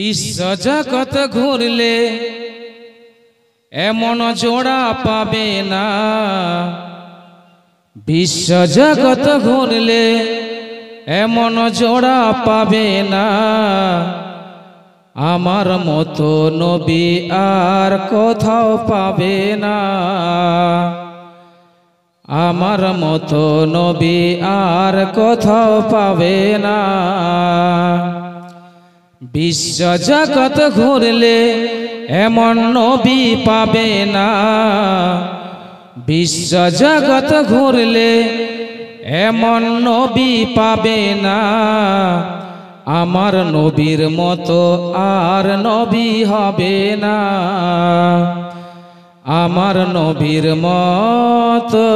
বিশ্ব জগৎ ঘুরলে এমন জোড়া পাবে না। বিশ্ব জগৎ ঘুরলে এমন জোড়া পাবে না। আমার মতো নবী আর কোথাও পাবে না। আমার মতো নবী আর কোথাও পাবে না। বিশ্ব জগৎ ঘুরলে এমন নবী পাবে না। বিশ্ব জগৎ ঘুরলে এমন নবী পাবে না। আমার নবীর মতো আর নবী হবে না। আমার নবীর মতো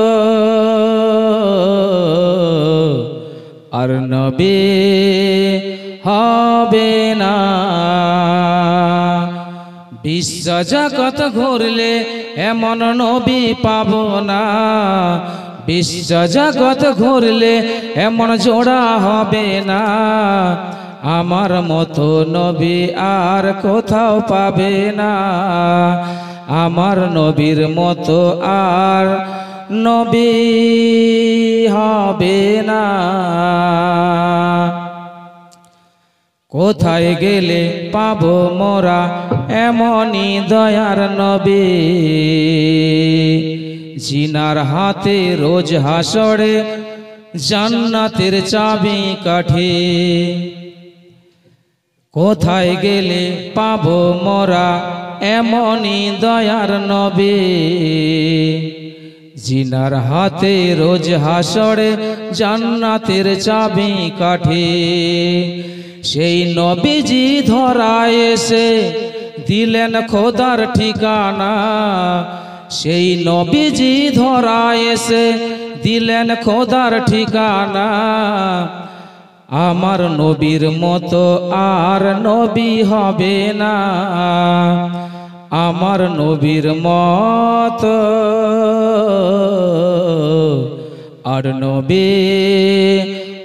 আর নবী হবে না। বিশ্ব জগৎ ঘুরলে এমন নবী পাবো না। বিশ্ব জগৎ ঘুরলে এমন জোড়া হবে না। আমার মতো নবী আর কোথাও পাবে না। আমার নবীর মতো আর নবী হবে না। কোথায় গেলে পাবো মোরা এমনই দয়ার নবী। জিনার হাতে রোজ হাসরে জান্নাতের চাবি কাঠি। কোথায় গেলে পাবো মোরা এমনই দয়ার নবী। জিনার হাতে রোজ হাসরে জান্নাতের চাবি কাঠি। সেই নবীজি ধরায় এসে দিলেন খোদার ঠিকানা। সেই নবীজি ধরায় এসে দিলেন খোদার ঠিকানা। আমার নবীর মতো আর নবী হবে না। আমার নবীর মতো আর নবী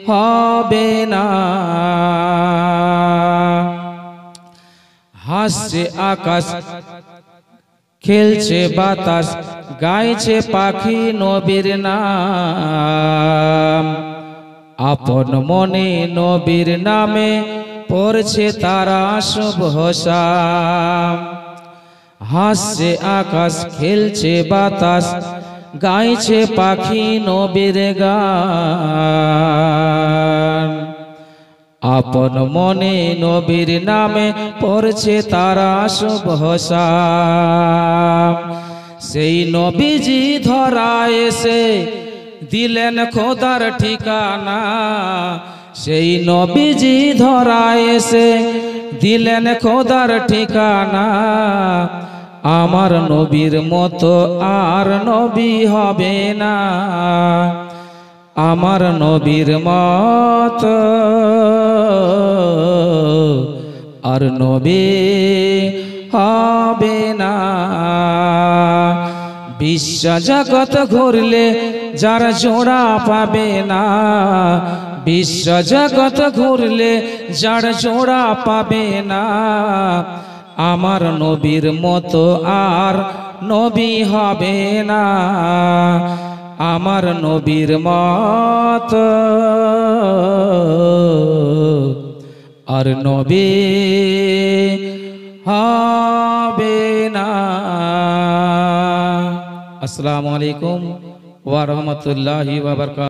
হবে না। হাসছে আকাশ খেলছে বাতাস গাইছে পাখি নবীর নাম। আপন মনে নবীর নামে পড়ছে তারা শুভ শাম। হাসছে আকাশ খেলছে বাতাস গাইছে পাখি নবীর গান। আপন মনে নবীর নামে পড়ছে তারা শুভ শাম। সেই নবীজি ধরায় এসে দিলেন খোদার ঠিকানা। সেই নবীজি ধরায় এসে দিলেন খোদার ঠিকানা। আমার নবীর মতো আর নবী হবে না। আমার নবীর মতো আর নবী হবে না। বিশ্ব জগৎ ঘুরলে যার জোড়া পাবে না। বিশ্ব জগৎ ঘুরলে যার জোড়া পাবে না। আমার নবীর মতো আর নবী হবে না। আমার নবীর মতো আর নবী হবে না। আসসালামু আলাইকুম ওয়া রাহমাতুল্লাহি ওয়া বারাকাতুহু।